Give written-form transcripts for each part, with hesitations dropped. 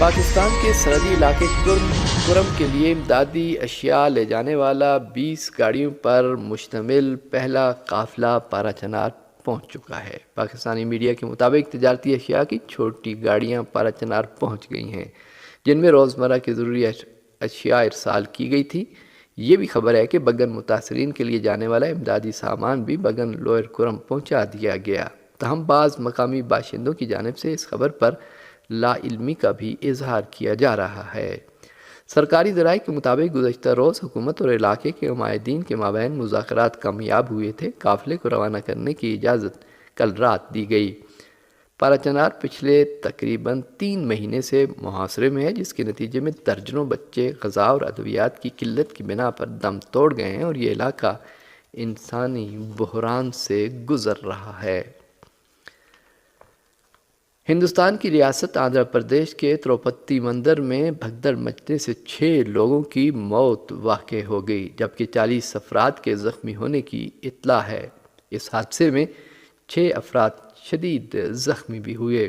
پاکستان کے سرحدی علاقے کرم کے لیے امدادی اشیاء لے جانے والا 20 گاڑیوں پر مشتمل پہلا قافلہ پارا چنار پہنچ چکا ہے۔ پاکستانی میڈیا کے مطابق تجارتی اشیاء کی چھوٹی گاڑیاں پارا چنار پہنچ گئی ہیں، جن میں روزمرہ کی ضروری اشیاء ارسال کی گئی تھی۔ یہ بھی خبر ہے کہ بگن متاثرین کے لیے جانے والا امدادی سامان بھی بگن لوئر کرم پہنچا دیا گیا۔ تاہم بعض مقامی باشندوں کی جانب سے اس خبر پر لا علمی کا بھی اظہار کیا جا رہا ہے۔ سرکاری ذرائع کے مطابق گزشتہ روز حکومت اور علاقے کے نمائندین کے مابین مذاکرات کامیاب ہوئے تھے۔ قافلے کو روانہ کرنے کی اجازت کل رات دی گئی۔ پارا چنار پچھلے تقریباً 3 مہینے سے محاصرے میں ہے، جس کے نتیجے میں درجنوں بچے غذا اور ادویات کی قلت کی بنا پر دم توڑ گئے ہیں اور یہ علاقہ انسانی بحران سے گزر رہا ہے۔ ہندوستان کی ریاست آندھرا پردیش کے تروپتی مندر میں بھگدڑ مچنے سے 6 لوگوں کی موت واقع ہو گئی، جبکہ 40 افراد کے زخمی ہونے کی اطلاع ہے۔ اس حادثے میں 6 افراد شدید زخمی بھی ہوئے۔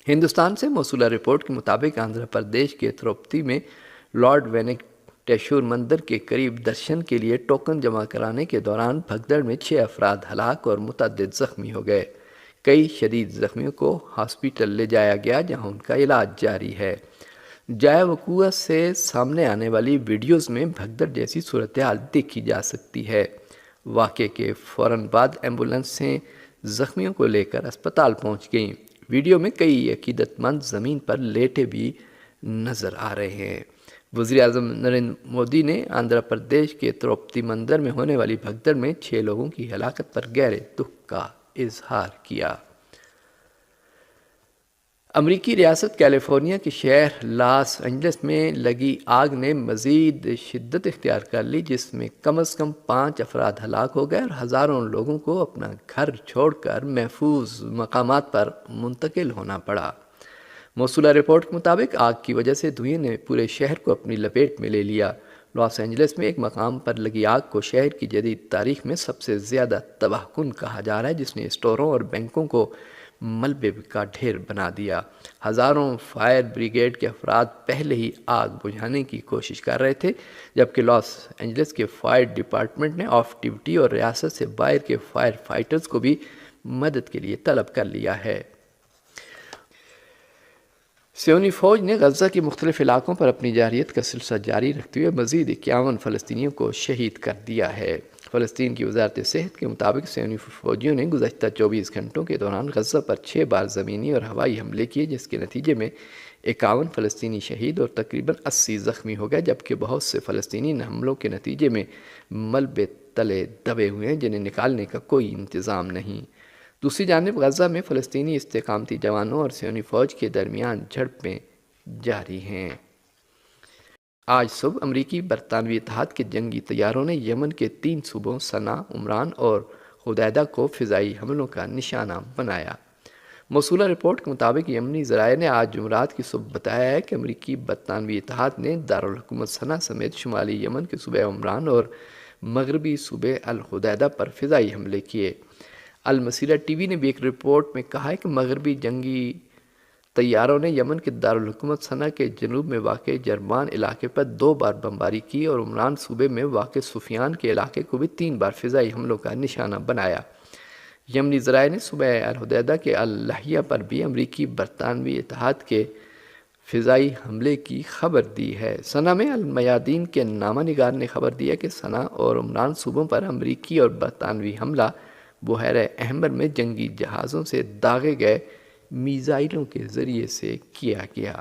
ہندوستان سے موصولہ رپورٹ کے مطابق آندھرا پردیش کے تروپتی میں لارڈ وینکٹیشور مندر کے قریب درشن کے لیے ٹوکن جمع کرانے کے دوران بھگدڑ میں 6 افراد ہلاک اور متعدد زخمی ہو گئے۔ کئی شدید زخمیوں کو ہاسپٹل لے جایا گیا، جہاں ان کا علاج جاری ہے۔ جائے وقوع سے سامنے آنے والی ویڈیوز میں بھگدڑ جیسی صورتحال دیکھی جا سکتی ہے۔ واقعے کے فوراً بعد ایمبولینسیں زخمیوں کو لے کر اسپتال پہنچ گئیں۔ ویڈیو میں کئی عقیدت مند زمین پر لیٹے بھی نظر آ رہے ہیں۔ وزیر اعظم نریندر مودی نے آندھرا پردیش کے تروپتی مندر میں ہونے والی بھگدڑ میں 6 لوگوں کی ہلاکت پر گہرے دکھ کا اظہار کیا۔ امریکی ریاست کیلیفورنیا کے شہر لاس اینجلس میں لگی آگ نے مزید شدت اختیار کر لی، جس میں کم از کم 5 افراد ہلاک ہو گئے اور ہزاروں لوگوں کو اپنا گھر چھوڑ کر محفوظ مقامات پر منتقل ہونا پڑا۔ موصولہ رپورٹ کے مطابق آگ کی وجہ سے دھوئیں نے پورے شہر کو اپنی لپیٹ میں لے لیا۔ لاس اینجلس میں ایک مقام پر لگی آگ کو شہر کی جدید تاریخ میں سب سے زیادہ تباہ کن کہا جا رہا ہے، جس نے اسٹوروں اور بینکوں کو ملبے کا ڈھیر بنا دیا۔ ہزاروں فائر بریگیڈ کے افراد پہلے ہی آگ بجھانے کی کوشش کر رہے تھے، جبکہ لاس اینجلس کے فائر ڈپارٹمنٹ نے آف ڈیوٹی اور ریاست سے باہر کے فائر فائٹرز کو بھی مدد کے لیے طلب کر لیا ہے۔ صہیونی فوج نے غزہ کے مختلف علاقوں پر اپنی جارحیت کا سلسلہ جاری رکھتے ہوئے مزید 51 فلسطینیوں کو شہید کر دیا ہے۔ فلسطین کی وزارت صحت کے مطابق صہیونی فوجیوں نے گزشتہ 24 گھنٹوں کے دوران غزہ پر 6 بار زمینی اور ہوائی حملے کیے، جس کے نتیجے میں 51 فلسطینی شہید اور تقریباً 80 زخمی ہو گئے، جبکہ بہت سے فلسطینی ان حملوں کے نتیجے میں ملبے تلے دبے ہوئے ہیں، جنہیں نکالنے کا کوئی انتظام نہیں۔ دوسری جانب غزہ میں فلسطینی استقامتی جوانوں اور صہیونی فوج کے درمیان جھڑپیں جاری ہیں۔ آج صبح امریکی برطانوی اتحاد کے جنگی طیاروں نے یمن کے 3 صوبوں صنعا، عمران اور حدیدہ کو فضائی حملوں کا نشانہ بنایا۔ موصولہ رپورٹ کے مطابق یمنی ذرائع نے آج جمعرات کی صبح بتایا ہے کہ امریکی برطانوی اتحاد نے دارالحکومت صنعا سمیت شمالی یمن کے صوبے عمران اور مغربی صوبے الحدیدہ پر فضائی حملے کیے۔ المسیرہ ٹی وی نے بھی ایک رپورٹ میں کہا ہے کہ مغربی جنگی طیاروں نے یمن کے دارالحکومت صنعا کے جنوب میں واقع جربان علاقے پر 2 بار بمباری کی اور عمران صوبے میں واقع سفیان کے علاقے کو بھی 3 بار فضائی حملوں کا نشانہ بنایا۔ یمنی ذرائع نے صوبہ الحدیدہ کے اللحیہ پر بھی امریکی برطانوی اتحاد کے فضائی حملے کی خبر دی ہے۔ صنعا میں المیادین کے نامہ نگار نے خبر دی ہے کہ صنعا اور عمران صوبوں پر امریکی اور برطانوی حملہ بحیرہ احمر میں جنگی جہازوں سے داغے گئے میزائلوں کے ذریعے سے کیا گیا۔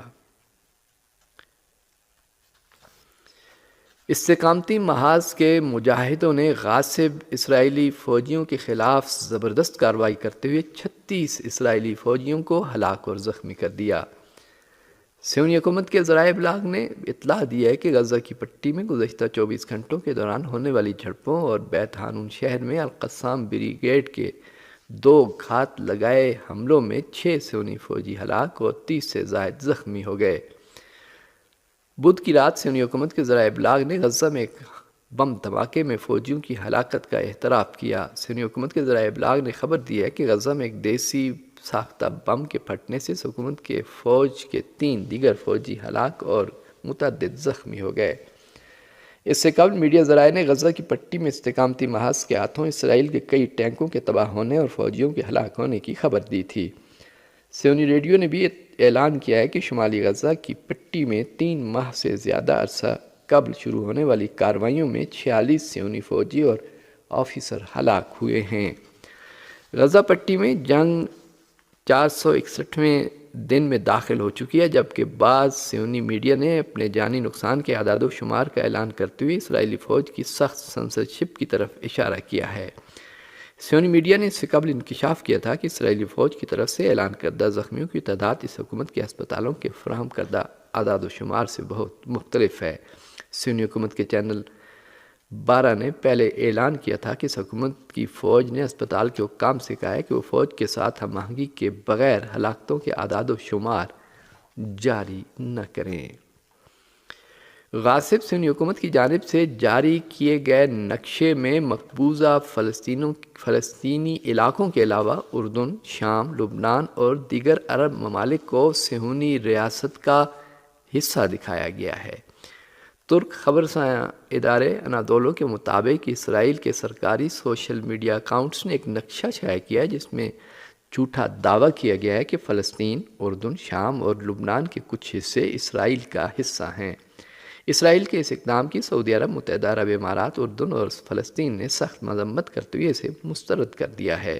استقامتی محاذ کے مجاہدوں نے غاصب اسرائیلی فوجیوں کے خلاف زبردست کارروائی کرتے ہوئے 36 اسرائیلی فوجیوں کو ہلاک اور زخمی کر دیا۔ صہیونی حکومت کے ذرائع ابلاغ نے اطلاع دی ہے کہ غزہ کی پٹی میں گزشتہ 24 گھنٹوں کے دوران ہونے والی جھڑپوں اور بیت حانون شہر میں القسام بریگیڈ کے 2 گھات لگائے حملوں میں 6 صہیونی فوجی ہلاک اور 30 سے زائد زخمی ہو گئے۔ بدھ کی رات صہیونی حکومت کے ذرائع ابلاغ نے غزہ میں ایک بم دھماکے میں فوجیوں کی ہلاکت کا اعتراف کیا۔ صہیونی حکومت کے ذرائع ابلاغ نے خبر دی ہے کہ غزہ میں ایک دیسی ساختہ بم کے پھٹنے سے حکومت کے فوج کے 3 دیگر فوجی ہلاک اور متعدد زخمی ہو گئے۔ اس سے قبل میڈیا ذرائع نے غزہ کی پٹی میں استحکامتی محاذ کے ہاتھوں اسرائیل کے کئی ٹینکوں کے تباہ ہونے اور فوجیوں کے ہلاک ہونے کی خبر دی تھی۔ صہیونی ریڈیو نے بھی اعلان کیا ہے کہ شمالی غزہ کی پٹی میں 3 ماہ سے زیادہ عرصہ قبل شروع ہونے والی کارروائیوں میں 46 صہیونی فوجی اور آفیسر ہلاک ہوئے ہیں۔ غزہ پٹی میں جنگ 461ویں دن میں داخل ہو چکی ہے، جبکہ بعض صہیونی میڈیا نے اپنے جانی نقصان کے اعداد و شمار کا اعلان کرتے ہوئے اسرائیلی فوج کی سخت سنسرشپ کی طرف اشارہ کیا ہے۔ صہیونی میڈیا نے اس سے قبل انکشاف کیا تھا کہ اسرائیلی فوج کی طرف سے اعلان کردہ زخمیوں کی تعداد اس حکومت کے ہسپتالوں کے فراہم کردہ اعداد و شمار سے بہت مختلف ہے۔ صہیونی حکومت کے چینل 12 نے پہلے اعلان کیا تھا کہ اس حکومت کی فوج نے اسپتال کے حکام سے کہا ہے کہ وہ فوج کے ساتھ ہم آہنگی کے بغیر ہلاکتوں کے اعداد و شمار جاری نہ کریں۔ غاصب صہیونی حکومت کی جانب سے جاری کیے گئے نقشے میں مقبوضہ فلسطینی علاقوں کے علاوہ اردن، شام، لبنان اور دیگر عرب ممالک کو صہیونی ریاست کا حصہ دکھایا گیا ہے۔ ترک خبرساں ادارے انادولو کے مطابق اسرائیل کے سرکاری سوشل میڈیا اکاؤنٹس نے ایک نقشہ شائع کیا ہے جس میں جھوٹا دعویٰ کیا گیا ہے کہ فلسطین، اردن، شام اور لبنان کے کچھ حصے اسرائیل کا حصہ ہیں۔ اسرائیل کے اس اقدام کی سعودی عرب، متحدہ عرب امارات، اردن اور فلسطین نے سخت مذمت کرتے ہوئے اسے مسترد کر دیا ہے۔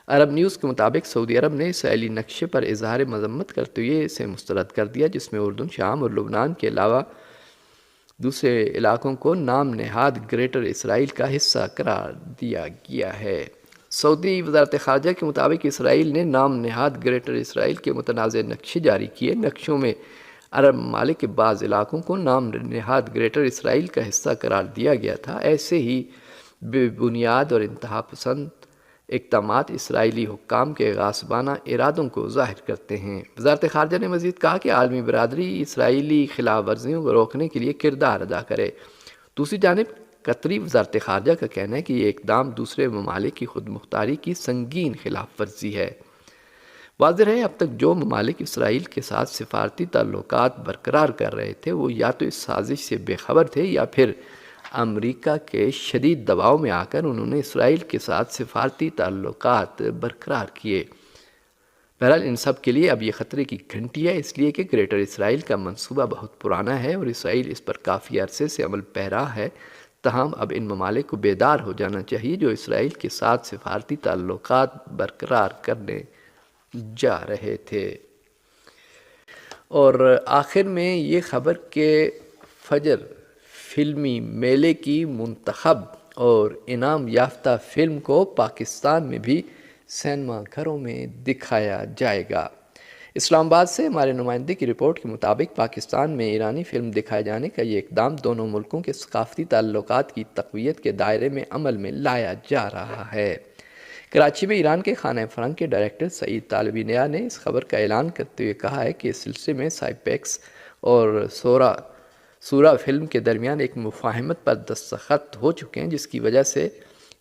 عرب نیوز کے مطابق سعودی عرب نے اسرائیلی نقشے پر اظہار مذمت کرتے ہوئے اسے مسترد کر دیا، جس میں اردن، شام اور لبنان کے علاوہ دوسرے علاقوں کو نام نہاد گریٹر اسرائیل کا حصہ قرار دیا گیا ہے۔ سعودی وزارت خارجہ کے مطابق اسرائیل نے نام نہاد گریٹر اسرائیل کے متنازع نقشے جاری کیے۔ نقشوں میں عرب ممالک کے بعض علاقوں کو نام نہاد گریٹر اسرائیل کا حصہ قرار دیا گیا تھا۔ ایسے ہی بے بنیاد اور انتہا پسند اقدامات اسرائیلی حکام کے غاصبانہ ارادوں کو ظاہر کرتے ہیں۔ وزارت خارجہ نے مزید کہا کہ عالمی برادری اسرائیلی خلاف ورزیوں کو روکنے کے لیے کردار ادا کرے۔ دوسری جانب قطری وزارت خارجہ کا کہنا ہے کہ یہ اقدام دوسرے ممالک کی خود مختاری کی سنگین خلاف ورزی ہے۔ واضح ہے اب تک جو ممالک اسرائیل کے ساتھ سفارتی تعلقات برقرار کر رہے تھے وہ یا تو اس سازش سے بے خبر تھے یا پھر امریکا کے شدید دباؤ میں آ کر انہوں نے اسرائیل کے ساتھ سفارتی تعلقات برقرار کیے۔ بہرحال ان سب کے لیے اب یہ خطرے کی گھنٹی ہے، اس لیے کہ گریٹر اسرائیل کا منصوبہ بہت پرانا ہے اور اسرائیل اس پر کافی عرصے سے عمل پیرا ہے۔ تاہم اب ان ممالک کو بیدار ہو جانا چاہیے جو اسرائیل کے ساتھ سفارتی تعلقات برقرار کرنے جا رہے تھے۔ اور آخر میں یہ خبر کہ فجر فلمی میلے کی منتخب اور انعام یافتہ فلم کو پاکستان میں بھی سینما گھروں میں دکھایا جائے گا۔ اسلام آباد سے ہمارے نمائندے کی رپورٹ کے مطابق پاکستان میں ایرانی فلم دکھائے جانے کا یہ اقدام دونوں ملکوں کے ثقافتی تعلقات کی تقویت کے دائرے میں عمل میں لایا جا رہا ہے۔ کراچی میں ایران کے خانہ فرنگ کے ڈائریکٹر سعید طالبی نیا نے اس خبر کا اعلان کرتے ہوئے کہا ہے کہ اس سلسلے میں سائپیکس اور سورا فلم کے درمیان ایک مفاہمت پر دستخط ہو چکے ہیں، جس کی وجہ سے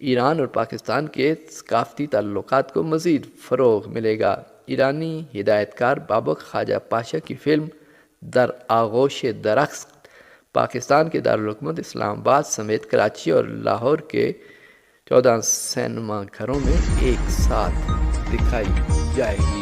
ایران اور پاکستان کے ثقافتی تعلقات کو مزید فروغ ملے گا۔ ایرانی ہدایت کار بابک خواجہ پاشا کی فلم در آغوش درخت پاکستان کے دارالحکومت اسلام آباد سمیت کراچی اور لاہور کے 14 سینما گھروں میں ایک ساتھ دکھائی جائے گی۔